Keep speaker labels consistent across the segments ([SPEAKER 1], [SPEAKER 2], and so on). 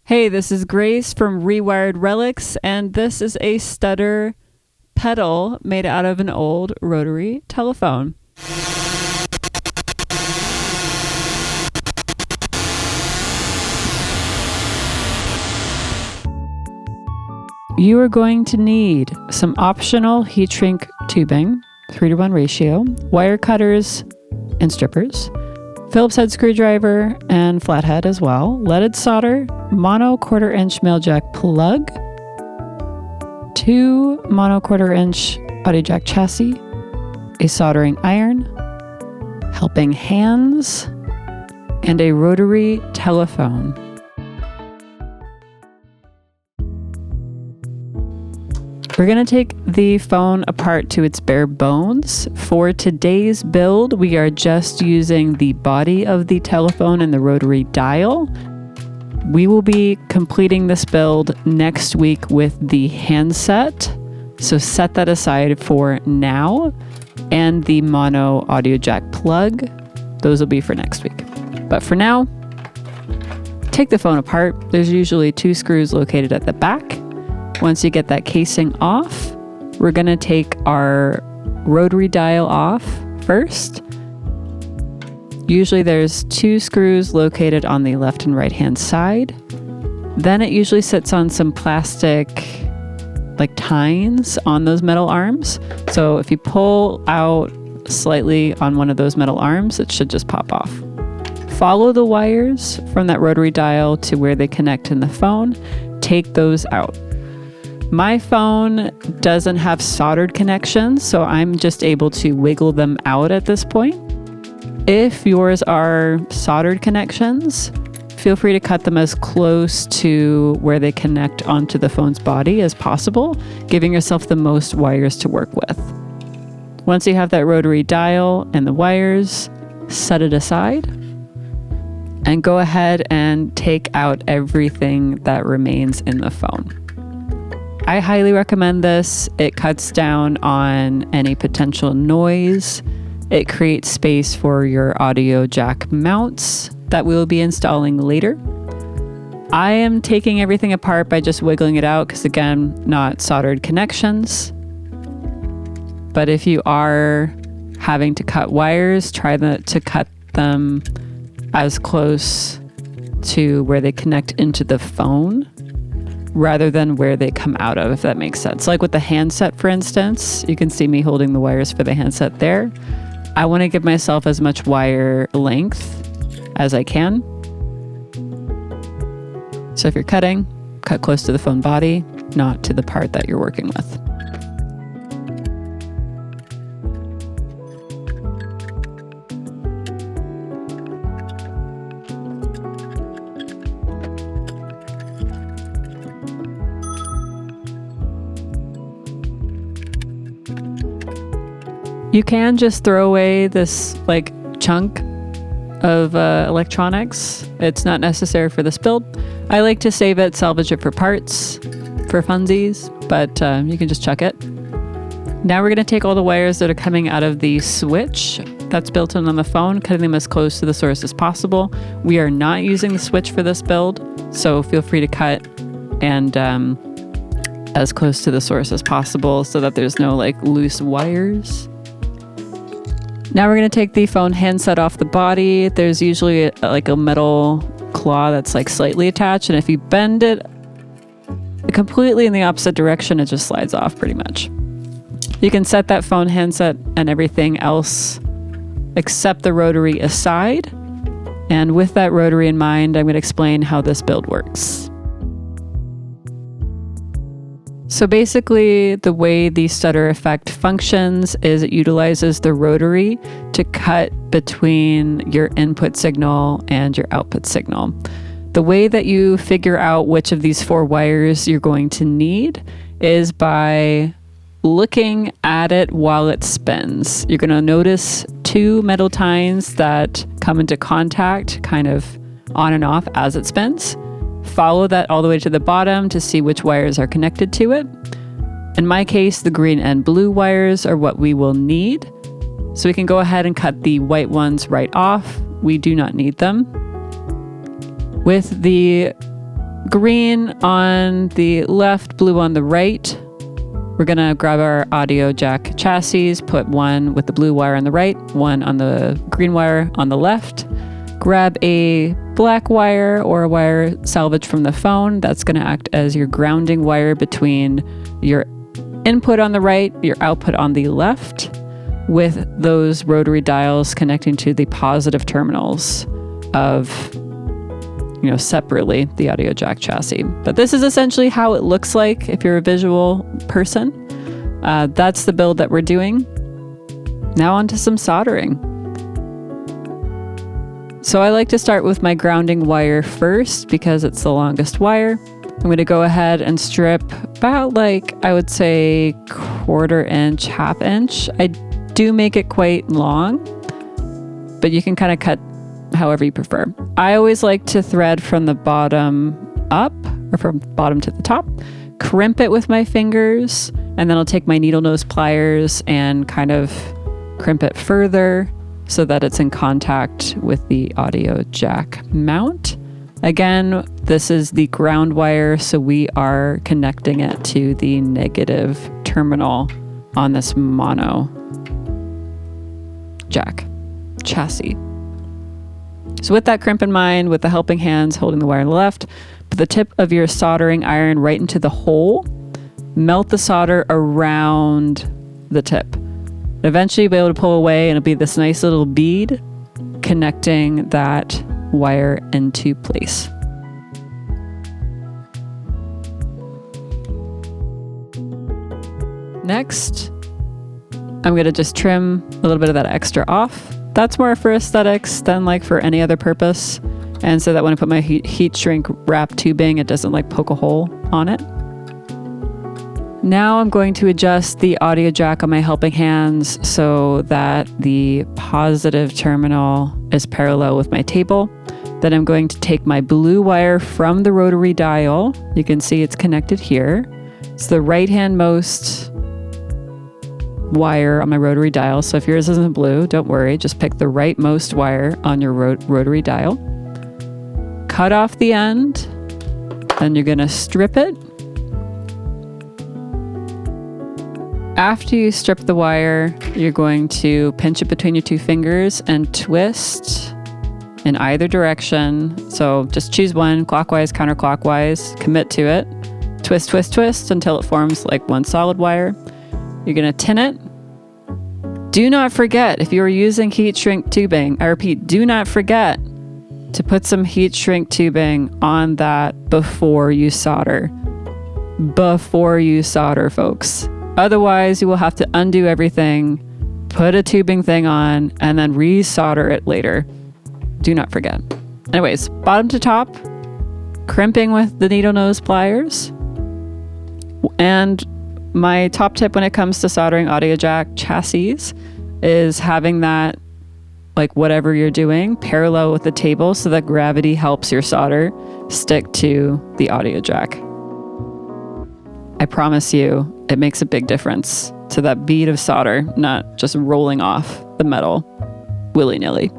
[SPEAKER 1] Hey, this is Grace from Rewired Relics, and this is a Stutter pedal made out of an old Rotary telephone. You are going to need some optional heat shrink tubing, 3:1 ratio, wire cutters and strippers, Phillips head screwdriver and flathead as well, leaded solder, mono 1/4 inch male jack plug, 2 mono 1/4 inch audio jack chassis, a soldering iron, helping hands, and a rotary telephone. We're going to take the phone apart to its bare bones. For today's build, we are just using the body of the telephone and the rotary dial. We will be completing this build next week with the handset, so set that aside for now, and the mono audio jack plug. Those will be for next week. But for now, take the phone apart. There's usually 2 screws located at the back. Once you get that casing off, we're going to take our rotary dial off first. Usually there's 2 screws located on the left and right hand side. Then it usually sits on some plastic like tines on those metal arms. So if you pull out slightly on one of those metal arms, it should just pop off. Follow the wires from that rotary dial to where they connect in the phone. Take those out. My phone doesn't have soldered connections, so I'm just able to wiggle them out at this point. If yours are soldered connections, feel free to cut them as close to where they connect onto the phone's body as possible, giving yourself the most wires to work with. Once you have that rotary dial and the wires, set it aside and go ahead and take out everything that remains in the phone. I highly recommend this. It cuts down on any potential noise. It creates space for your audio jack mounts that we'll be installing later. I am taking everything apart by just wiggling it out because, again, not soldered connections. But if you are having to cut wires, try to cut them as close to where they connect into the phone rather than where they come out of, if that makes sense. Like with the handset, for instance, you can see me holding the wires for the handset there. I want to give myself as much wire length as I can. So if you're cutting, cut close to the phone body, not to the part that you're working with. You can just throw away this like chunk of electronics. It's not necessary for this build. I like to save it, salvage it for parts, for funsies, but you can just chuck it. Now we're going to take all the wires that are coming out of the switch that's built in on the phone, cutting them as close to the source as possible. We are not using the switch for this build, so feel free to cut and as close to the source as possible so that there's no like loose wires. Now we're going to take the phone handset off the body. There's usually like a metal claw that's like slightly attached, and if you bend it completely in the opposite direction, it just slides off pretty much. You can set that phone handset and everything else except the rotary aside. And with that rotary in mind, I'm going to explain how this build works. So basically, the way the stutter effect functions is it utilizes the rotary to cut between your input signal and your output signal. The way that you figure out which of these 4 wires you're going to need is by looking at it while it spins. You're going to notice 2 metal tines that come into contact kind of on and off as it spins. Follow that all the way to the bottom to see which wires are connected to it. In my case, the green and blue wires are what we will need. So we can go ahead and cut the white ones right off. We do not need them. With the green on the left, blue on the right. We're gonna grab our audio jack chassis, put one with the blue wire on the right, one on the green wire on the left. Grab a black wire or a wire salvaged from the phone. That's gonna act as your grounding wire between your input on the right, your output on the left, with those rotary dials connecting to the positive terminals of, separately the audio jack chassis. But this is essentially how it looks like if you're a visual person. That's the build that we're doing. Now on to some soldering. So I like to start with my grounding wire first because it's the longest wire. I'm going to go ahead and strip about I would say 1/4 inch, 1/2 inch. I do make it quite long, but you can kind of cut however you prefer. I always like to thread from the bottom up or from bottom to the top, crimp it with my fingers, and then I'll take my needle nose pliers and kind of crimp it further so that it's in contact with the audio jack mount. Again, this is the ground wire, so we are connecting it to the negative terminal on this mono jack chassis. So with that crimp in mind, with the helping hands holding the wire on the left, put the tip of your soldering iron right into the hole, melt the solder around the tip. Eventually you'll be able to pull away and it'll be this nice little bead connecting that wire into place. Next, I'm going to just trim a little bit of that extra off. That's more for aesthetics than for any other purpose. And so that when I put my heat shrink wrap tubing, it doesn't poke a hole on it. Now I'm going to adjust the audio jack on my helping hands so that the positive terminal is parallel with my table. Then I'm going to take my blue wire from the rotary dial. You can see it's connected here. It's the right-handmost wire on my rotary dial. So if yours isn't blue, don't worry. Just pick the rightmost wire on your rotary dial. Cut off the end. Then you're going to strip it. After you strip the wire, you're going to pinch it between your two fingers and twist in either direction. So just choose one, clockwise, counterclockwise, commit to it. Twist, twist, twist until it forms one solid wire. You're going to tin it. Do not forget, if you're using heat shrink tubing, I repeat, do not forget to put some heat shrink tubing on that before you solder. Before you solder, folks. Otherwise, you will have to undo everything, put a tubing thing on, and then re-solder it later. Do not forget. Anyways, bottom to top, crimping with the needle nose pliers. And my top tip when it comes to soldering audio jack chassis is having that, whatever you're doing, parallel with the table so that gravity helps your solder stick to the audio jack. I promise you, it makes a big difference to that bead of solder, not just rolling off the metal willy-nilly.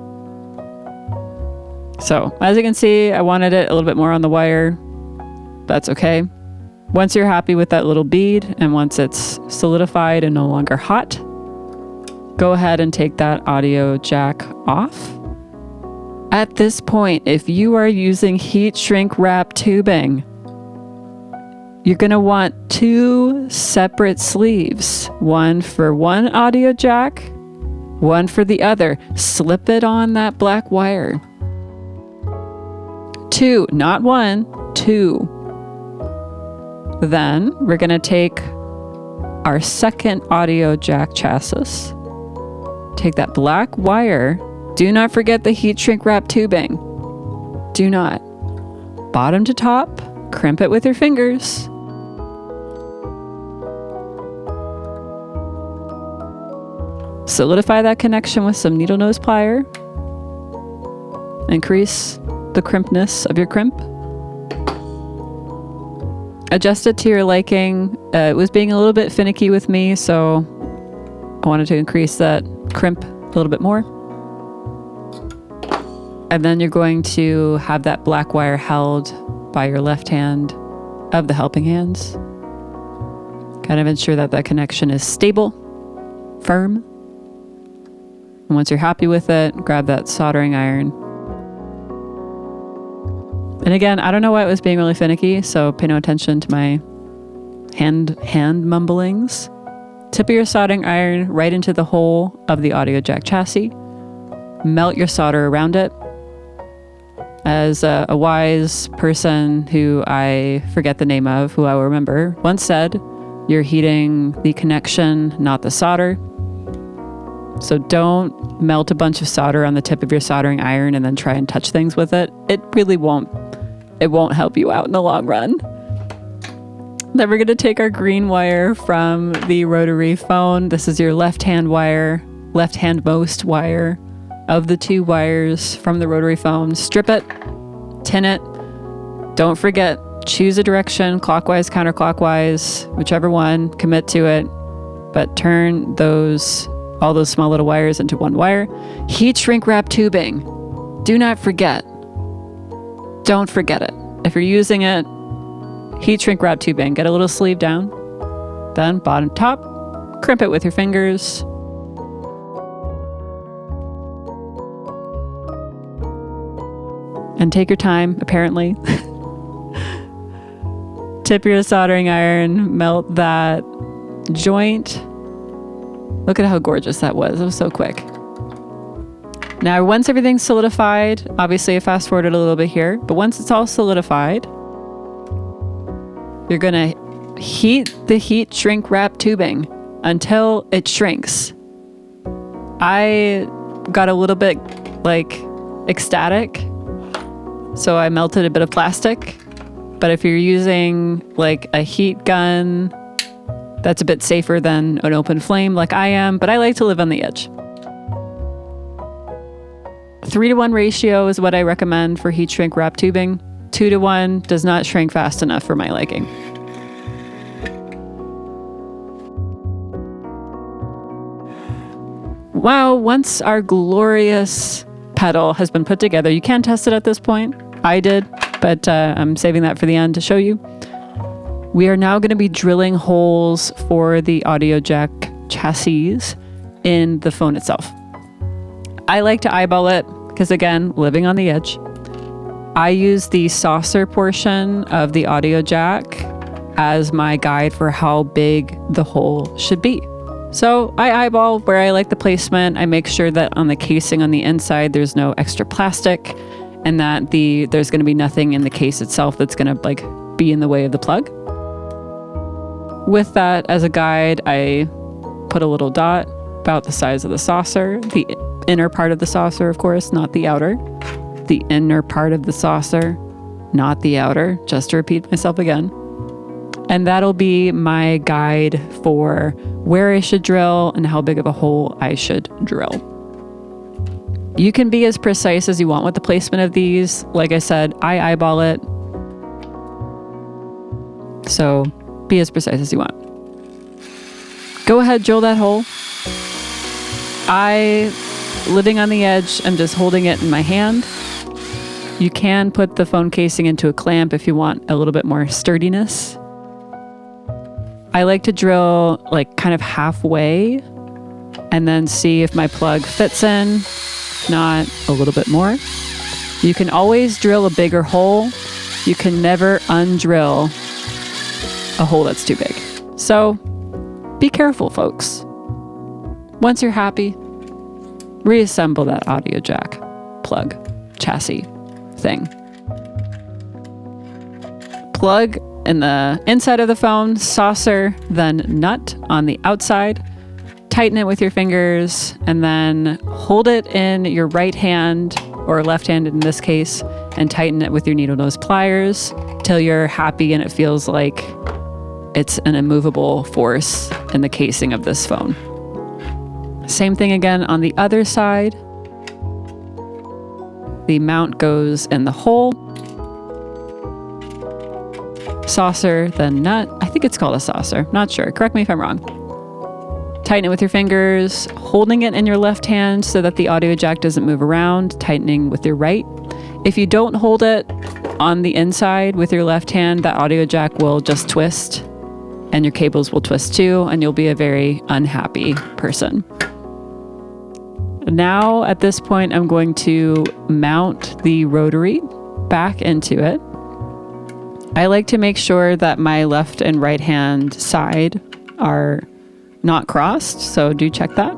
[SPEAKER 1] So, as you can see, I wanted it a little bit more on the wire. That's okay. Once you're happy with that little bead, and once it's solidified and no longer hot, go ahead and take that audio jack off. At this point, if you are using heat shrink wrap tubing, you're going to want 2 separate sleeves, one for one audio jack, one for the other. Slip it on that black wire. 2, not 1, 2. Then we're going to take our second audio jack chassis, take that black wire. Do not forget the heat shrink wrap tubing. Do not. Bottom to top, crimp it with your fingers. Solidify that connection with some needle nose plier. Increase the crimpness of your crimp. Adjust it to your liking. It was being a little bit finicky with me, so I wanted to increase that crimp a little bit more. And then you're going to have that black wire held by your left hand of the helping hands. Kind of ensure that that connection is stable, firm. And once you're happy with it, grab that soldering iron. And again, I don't know why it was being really finicky, so pay no attention to my hand mumblings. Tip of your soldering iron right into the hole of the audio jack chassis. Melt your solder around it. As a wise person who I forget the name of, who I will remember, once said, you're heating the connection, not the solder. So don't melt a bunch of solder on the tip of your soldering iron and then try and touch things with it. It really won't help you out in the long run. Then we're going to take our green wire from the rotary phone. This is your left-hand wire, left-handmost wire of the two wires from the rotary phone. Strip it, tin it. Don't forget, choose a direction, clockwise, counterclockwise, whichever one, commit to it. But turn all those small little wires into one wire. Heat shrink wrap tubing. Do not forget. Don't forget it. If you're using it, heat shrink wrap tubing. Get a little sleeve down. Then bottom top, crimp it with your fingers. And take your time, apparently. Tip your soldering iron, melt that joint. Look at how gorgeous that was. It was so quick. Now, once everything's solidified, obviously I fast forwarded a little bit here, but once it's all solidified, you're gonna heat the heat shrink wrap tubing until it shrinks. I got a little bit ecstatic, so I melted a bit of plastic. But if you're using a heat gun, that's a bit safer than an open flame like I am, but I like to live on the edge. 3-to-1 ratio is what I recommend for heat shrink wrap tubing. 2-to-1 does not shrink fast enough for my liking. Wow, once our glorious pedal has been put together, you can test it at this point. I did, but I'm saving that for the end to show you. We are now going to be drilling holes for the audio jack chassis in the phone itself. I like to eyeball it because, again, living on the edge. I use the saucer portion of the audio jack as my guide for how big the hole should be. So I eyeball where I like the placement. I make sure that on the casing on the inside, there's no extra plastic and that there's going to be nothing in the case itself that's going to be in the way of the plug. With that as a guide, I put a little dot about the size of the saucer, the inner part of the saucer, of course, not the outer. The inner part of the saucer, not the outer, just to repeat myself again. And that'll be my guide for where I should drill and how big of a hole I should drill. You can be as precise as you want with the placement of these. Like I said, I eyeball it. So be as precise as you want. Go ahead, drill that hole. Living on the edge, I'm just holding it in my hand. You can put the phone casing into a clamp if you want a little bit more sturdiness. I like to drill kind of halfway and then see if my plug fits in, if not a little bit more. You can always drill a bigger hole. You can never undrill a hole that's too big. So be careful, folks. Once you're happy, reassemble that audio jack plug chassis thing. Plug in the inside of the phone, saucer, then nut on the outside. Tighten it with your fingers and then hold it in your right hand or left hand in this case and tighten it with your needle nose pliers till you're happy and it feels like it's an immovable force in the casing of this phone. Same thing again on the other side. The mount goes in the hole. Saucer, then nut. I think it's called a saucer. Not sure. Correct me if I'm wrong. Tighten it with your fingers, holding it in your left hand so that the audio jack doesn't move around, tightening with your right. If you don't hold it, on the inside with your left hand, that audio jack will just twist and your cables will twist too, and you'll be a very unhappy person. Now, at this point, I'm going to mount the rotary back into it. I like to make sure that my left and right hand side are not crossed, so do check that.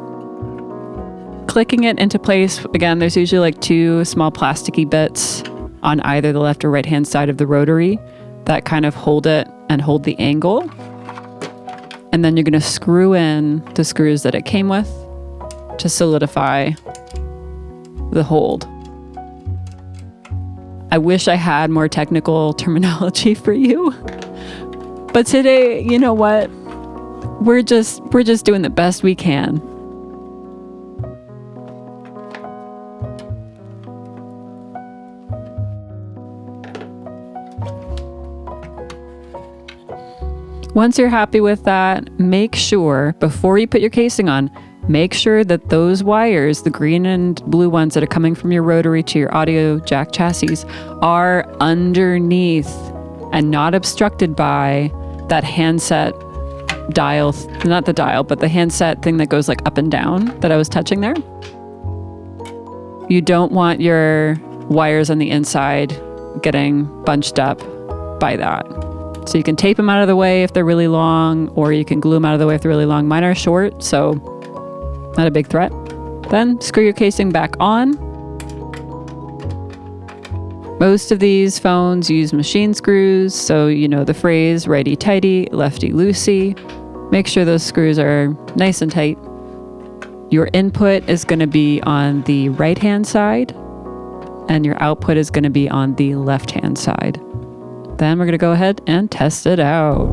[SPEAKER 1] Clicking it into place, again, there's usually like 2 small plasticky bits on either the left or right hand side of the rotary that kind of hold it and hold the angle. And then you're going to screw in the screws that it came with to solidify the hold. I wish I had more technical terminology for you. But today, you know what? We're just doing the best we can. Once you're happy with that, make sure, before you put your casing on, make sure that those wires, the green and blue ones that are coming from your rotary to your audio jack chassis, are underneath and not obstructed by that handset dial, not the dial, but the handset thing that goes like up and down that I was touching there. You don't want your wires on the inside getting bunched up by that. So you can tape them out of the way if they're really long, or you can glue them out of the way if they're really long. Mine are short, so not a big threat. Then screw your casing back on. Most of these phones use machine screws, so you know the phrase righty-tighty, lefty-loosey. Make sure those screws are nice and tight. Your input is going to be on the right-hand side, and your output is going to be on the left-hand side. Then we're going to go ahead and test it out.